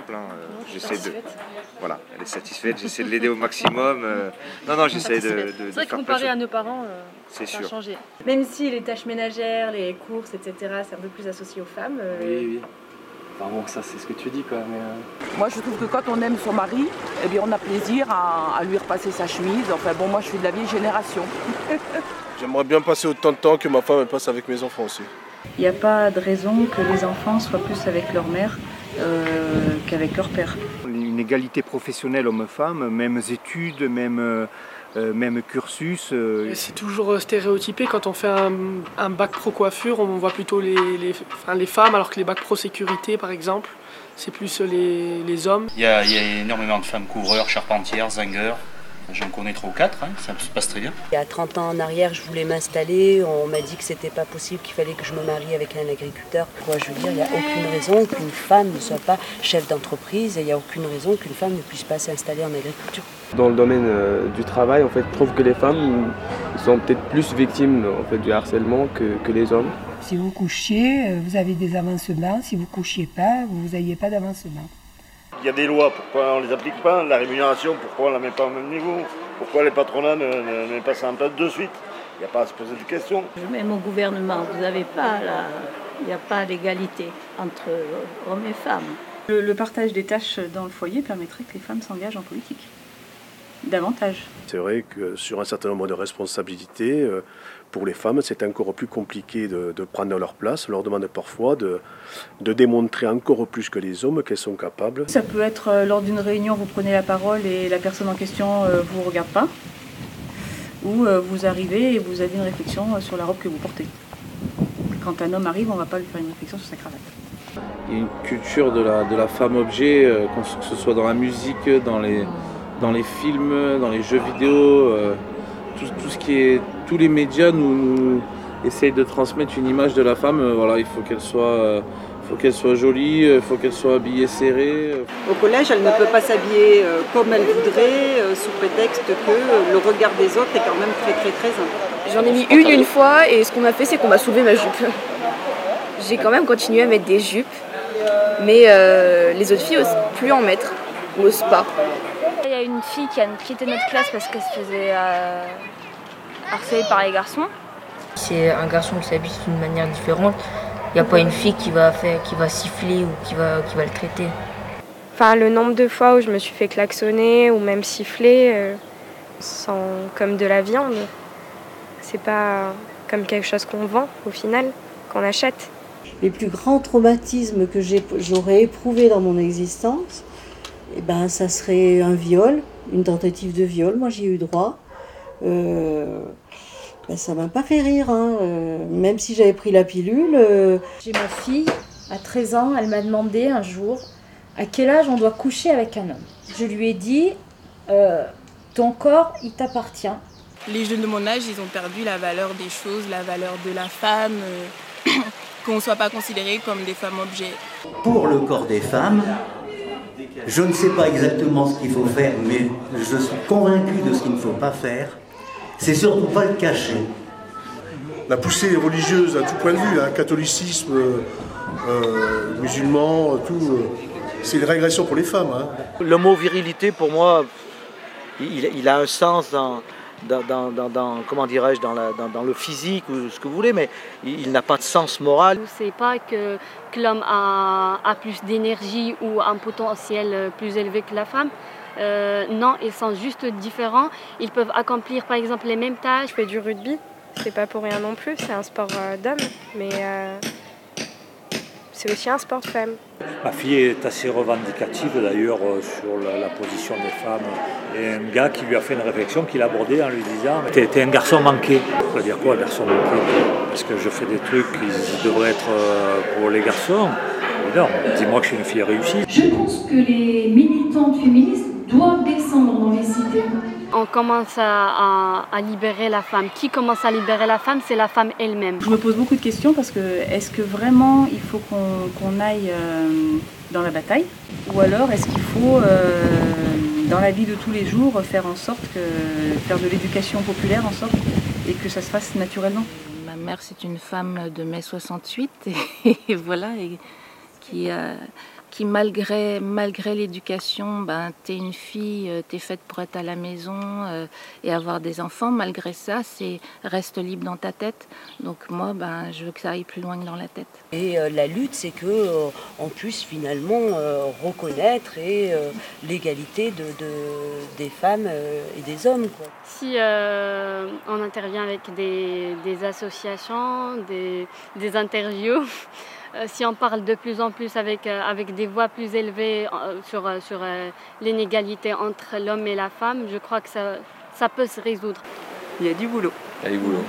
simple. Hein. J'essaie de... Voilà, elle est satisfaite, j'essaie de l'aider au maximum. Non, j'essaie de c'est vrai que comparé à nos parents, c'est ça a sûr. changé. Même si les tâches ménagères, les courses, etc., c'est un peu plus associé aux femmes. Oui. Enfin bon, ça c'est ce que tu dis quoi. Mais Moi je trouve que quand on aime son mari, eh bien, on a plaisir à lui repasser sa chemise. Enfin bon, moi je suis de la vieille génération. J'aimerais bien passer autant de temps que ma femme elle passe avec mes enfants aussi. Il n'y a pas de raison que les enfants soient plus avec leur mère qu'avec leur père. Une égalité professionnelle homme-femme, mêmes études, même cursus. C'est toujours stéréotypé. Quand on fait un bac pro coiffure, on voit plutôt les femmes, alors que les bacs pro sécurité, par exemple, c'est plus les hommes. Il y a énormément de femmes couvreurs, charpentières, zingueurs. J'en connais 3 ou 4, hein, ça se passe très bien. Il y a 30 ans en arrière, je voulais m'installer. On m'a dit que c'était pas possible, qu'il fallait que je me marie avec un agriculteur. Quoi, je veux dire, il n'y a aucune raison qu'une femme ne soit pas chef d'entreprise et il n'y a aucune raison qu'une femme ne puisse pas s'installer en agriculture. dans le domaine du travail, en fait, je trouve que les femmes sont peut-être plus victimes en fait, du harcèlement que les hommes. Si vous couchiez, vous avez des avancements. Si vous ne couchiez pas, vous n'aviez pas d'avancement. Il y a des lois, pourquoi on ne les applique pas? La rémunération, pourquoi on ne la met pas au même niveau? Pourquoi les patronats ne mettent pas ça en place de suite? Il n'y a pas à se poser de questions. Même au gouvernement, vous n'avez pas il n'y a pas d'égalité entre hommes et femmes. Le partage des tâches dans le foyer permettrait que les femmes s'engagent en politique. Davantage. C'est vrai que sur un certain nombre de responsabilités, pour les femmes, c'est encore plus compliqué de prendre leur place. On leur demande parfois de démontrer encore plus que les hommes qu'elles sont capables. Ça peut être lors d'une réunion, vous prenez la parole et la personne en question ne vous regarde pas. Ou vous arrivez et vous avez une réflexion sur la robe que vous portez. Quand un homme arrive, on ne va pas lui faire une réflexion sur sa cravate. Il y a une culture de la femme-objet, que ce soit dans la musique, dans les films, dans les jeux vidéo, tout ce qui est, tous les médias nous essayent de transmettre une image de la femme. Voilà, il faut qu'elle soit jolie, il faut qu'elle soit habillée serrée. Au collège, elle ne peut pas s'habiller comme elle voudrait, sous prétexte que le regard des autres est quand même très important. J'en ai mis une fois et ce qu'on m'a fait, c'est qu'on m'a soulevé ma jupe. J'ai quand même continué à mettre des jupes, mais les autres filles n'osent plus en mettre, n'osent pas. Il y a une fille qui a quitté notre classe parce qu'elle se faisait harceler par les garçons. C'est un garçon qui s'habille d'une manière différente. Il n'y a pas une fille qui va siffler ou qui va le traiter. Enfin, le nombre de fois où je me suis fait klaxonner ou même siffler comme de la viande, c'est pas comme quelque chose qu'on vend au final, qu'on achète. Les plus grands traumatismes que j'aurais éprouvés dans mon existence, eh ben, ça serait un viol, une tentative de viol. Moi, j'y ai eu droit. Ça m'a pas fait rire, hein. Même si j'avais pris la pilule. J'ai ma fille, à 13 ans, elle m'a demandé un jour à quel âge on doit coucher avec un homme. Je lui ai dit, ton corps, il t'appartient. Les jeunes de mon âge, ils ont perdu la valeur des choses, la valeur de la femme, qu'on ne soit pas considérés comme des femmes objets. Pour le corps des femmes, je ne sais pas exactement ce qu'il faut faire, mais je suis convaincu de ce qu'il ne faut pas faire. C'est surtout pas le cacher. La poussée religieuse à tout point de vue, hein, catholicisme, musulman, tout, c'est une régression pour les femmes. Hein. Le mot virilité, pour moi, il a un sens dans comment dirais-je, dans le physique ou ce que vous voulez, mais il n'a pas de sens moral. C'est pas que l'homme a plus d'énergie ou un potentiel plus élevé que la femme. Non, ils sont juste différents. Ils peuvent accomplir par exemple les mêmes tâches. Je fais du rugby, c'est pas pour rien non plus, c'est un sport d'hommes, mais c'est aussi un sport de femmes. Ma fille est assez revendicative d'ailleurs sur la position des femmes. Il y a un gars qui lui a fait une réflexion, qui l'a abordé en lui disant « T'es un garçon manqué ». Ça veut dire quoi, garçon manqué? Parce que je fais des trucs qui devraient être pour les garçons. Non, dis-moi que je suis une fille réussie. Je pense que les militantes féministes doivent descendre dans les cités. On commence à libérer la femme. Qui commence à libérer la femme? C'est la femme elle-même. Je me pose beaucoup de questions parce que est-ce que vraiment il faut qu'on aille dans la bataille? Ou alors est-ce qu'il faut, dans la vie de tous les jours, faire de l'éducation populaire en sorte et que ça se fasse naturellement? Ma mère, c'est une femme de mai 68 et voilà, qui qui malgré l'éducation, ben, t'es une fille, t'es faite pour être à la maison et avoir des enfants. Malgré ça, reste libre dans ta tête. Donc moi, ben, je veux que ça aille plus loin que dans la tête. Et la lutte, c'est qu'on puisse finalement reconnaître l'égalité des femmes et des hommes, quoi. Si on intervient avec des associations, des interviews, si on parle de plus en plus avec des voix plus élevées sur l'inégalité entre l'homme et la femme, je crois que ça peut se résoudre. Il y a du boulot. Il y a du boulot.